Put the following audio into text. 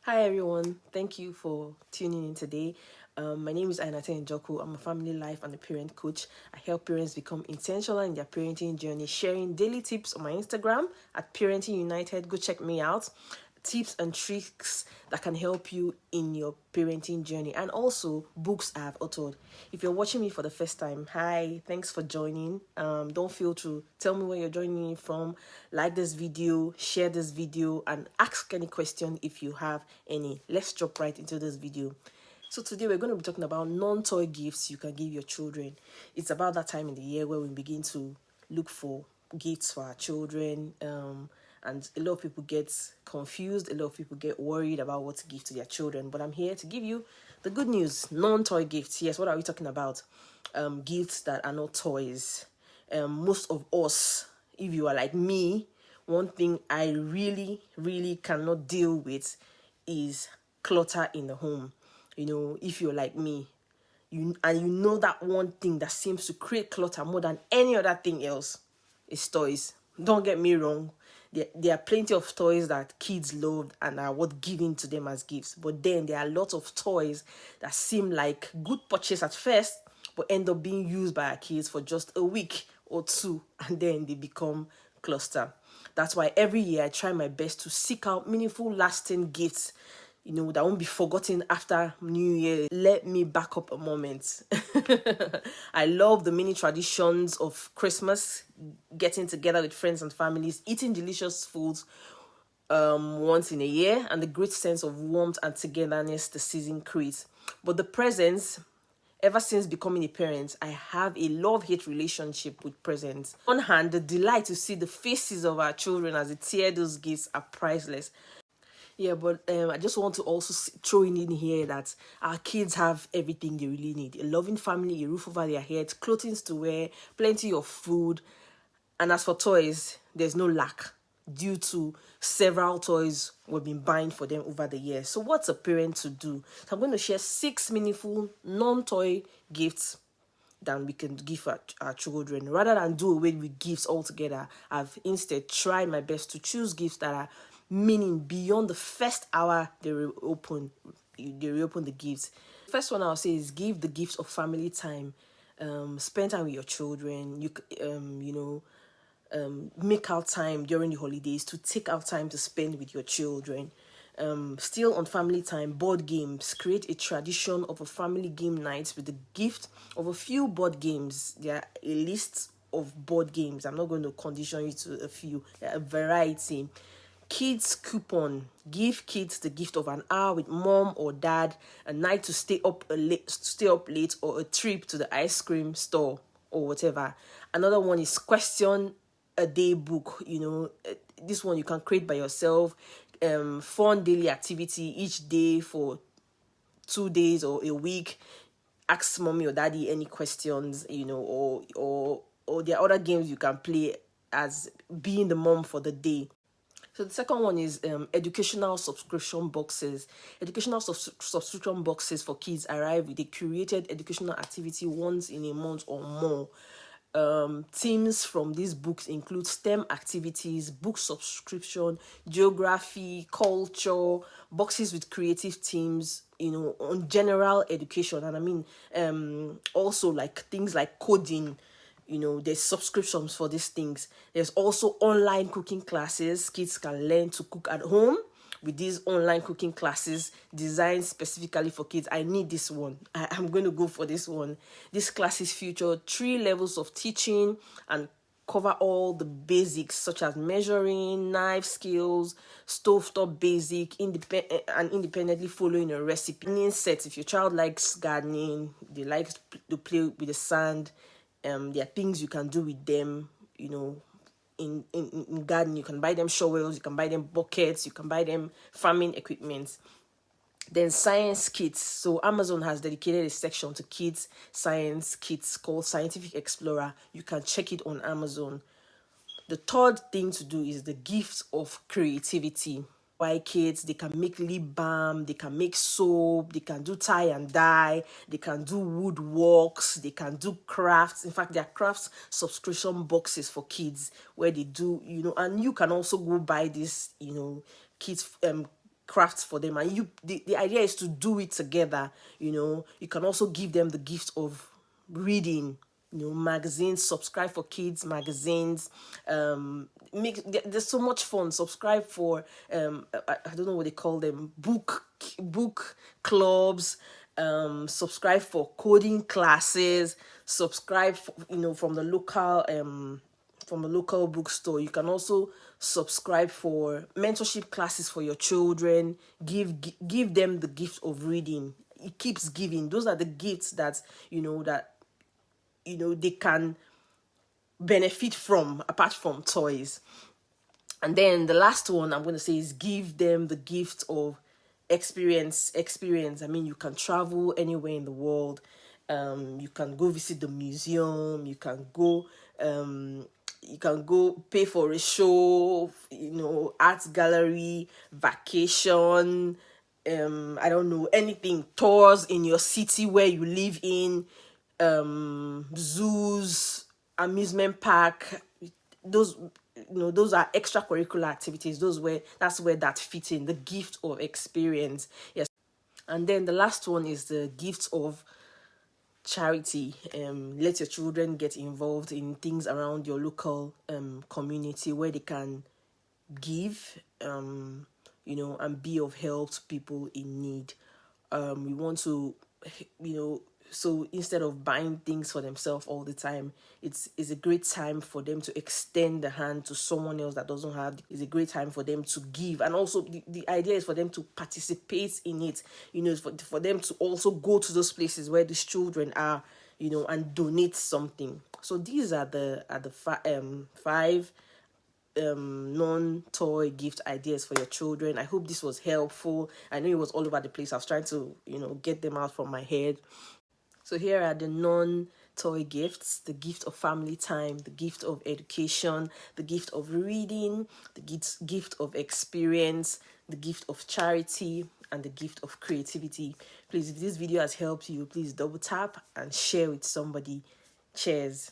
Hi everyone, thank you for tuning in today. My name is Ainate Njoku. I'm a family life and a parent coach. I help parents become intentional in their parenting journey, sharing daily tips on my Instagram at Parenting United. Go check me out. Tips and tricks that can help you in your parenting journey, and also books I have authored. If you're watching me for the first time, hi, thanks for joining. Don't feel to tell me where you're joining me from. Like this video, share this video, and ask any question if you have any. Let's jump right into this video. So today we're going to be talking about non-toy gifts you can give your children. It's about that time in the year where we begin to look for gifts for our children, and a lot of people get confused, a lot of people get worried about what to give to their children, but I'm here to give you the good news. Non-toy gifts. Yes, what are we talking about? Gifts that are not toys. Most of us, if you are like me, one thing I really cannot deal with is clutter in the home. If you're like me, you know that one thing that seems to create clutter more than any other thing else is toys. Don't get me wrong. There are plenty of toys that kids loved and are worth giving to them as gifts. But then there are lots of toys that seem like good purchase at first, but end up being used by our kids for just a week or two, and then they become cluster. That's why every year I try my best to seek out meaningful, lasting gifts, that won't be forgotten after New Year. Let me back up a moment. I love the mini traditions of Christmas, getting together with friends and families, eating delicious foods once in a year, and the great sense of warmth and togetherness the season creates. But the presents, ever since becoming a parent, I have a love-hate relationship with presents. On one hand, the delight to see the faces of our children as they tear those gifts are priceless. Yeah, but I just want to also throw in here that our kids have everything they really need: a loving family, a roof over their heads, clothing to wear, plenty of food. And as for toys, there's no lack due to several toys we've been buying for them over the years. So what's a parent to do? So I'm going to share 6 meaningful non-toy gifts that we can give our children. Rather than do away with gifts altogether, I've instead tried my best to choose gifts that are meaning beyond the first hour they reopen the gifts. First one I'll say is give the gift of family time. Spend time with your children. Make out time during the holidays to take out time to spend with your children. Still on family time, board games. Create a tradition of a family game night with the gift of a few board games. There are a list of board games. I'm not going to condition you to a few. There are a variety. Kids coupon. Give kids the gift of an hour with mom or dad, a night to stay up late, or a trip to the ice cream store or whatever. Another one is question a day book. This one you can create by yourself. Fun daily activity each day for 2 days or a week. Ask mommy or daddy any questions, or there are other games you can play as being the mom for the day. So the second one is educational subscription boxes. Educational subscription boxes for kids arrive with a curated educational activity once in a month or more. Themes from these books include STEM activities, book subscription, geography, culture, boxes with creative themes, on general education. And I mean, also like things like coding. There's subscriptions for these things. There's also online cooking classes. Kids can learn to cook at home with these online cooking classes designed specifically for kids. I need this one. I'm going to go for this one. These classes feature 3 levels of teaching and cover all the basics such as measuring, knife skills, stovetop basic, and independently following a recipe. Sets, if your child likes gardening, they like to play with the sand, there are things you can do with them, in gardening. You can buy them shovels, you can buy them buckets, you can buy them farming equipment. Then science kits. So Amazon has dedicated a section to kids science kits called Scientific Explorer. You can check it on Amazon. The third thing to do is the gift of creativity. Why kids, they can make lip balm, they can make soap, they can do tie and dye, they can do woodworks, they can do crafts. In fact, there are crafts subscription boxes for kids where they do, and you can also go buy this, kids crafts for them, and the idea is to do it together. You can also give them the gift of reading, magazines. Subscribe for kids magazines. There's so much fun. Subscribe for I don't know what they call them, book clubs. Subscribe for coding classes. Subscribe for, from the local bookstore. You can also subscribe for mentorship classes for your children. Give them the gift of reading. It keeps giving. Those are the gifts that they can benefit from, apart from toys. And then the last one I'm going to say is give them the gift of experience. I mean, you can travel anywhere in the world. You can go visit the museum. You can go pay for a show, art gallery, vacation, I don't know, anything, tours in your city where you live in, zoos, amusement park. Those are extracurricular activities. That's where that fits in, the gift of experience. Yes. And then the last one is the gift of charity. Let your children get involved in things around your local community where they can give, and be of help to people in need. We want to, so instead of buying things for themselves all the time, it's a great time for them to extend the hand to someone else that doesn't have. It's a great time for them to give, and also the idea is for them to participate in it. For them to also go to those places where these children are, and donate something. So these are the five non-toy gift ideas for your children. I hope this was helpful. I know it was all over the place. I was trying to get them out from my head. So here are the non-toy gifts: the gift of family time, the gift of education, the gift of reading, the gift of experience, the gift of charity, and the gift of creativity. Please, if this video has helped you, please double tap and share with somebody. Cheers.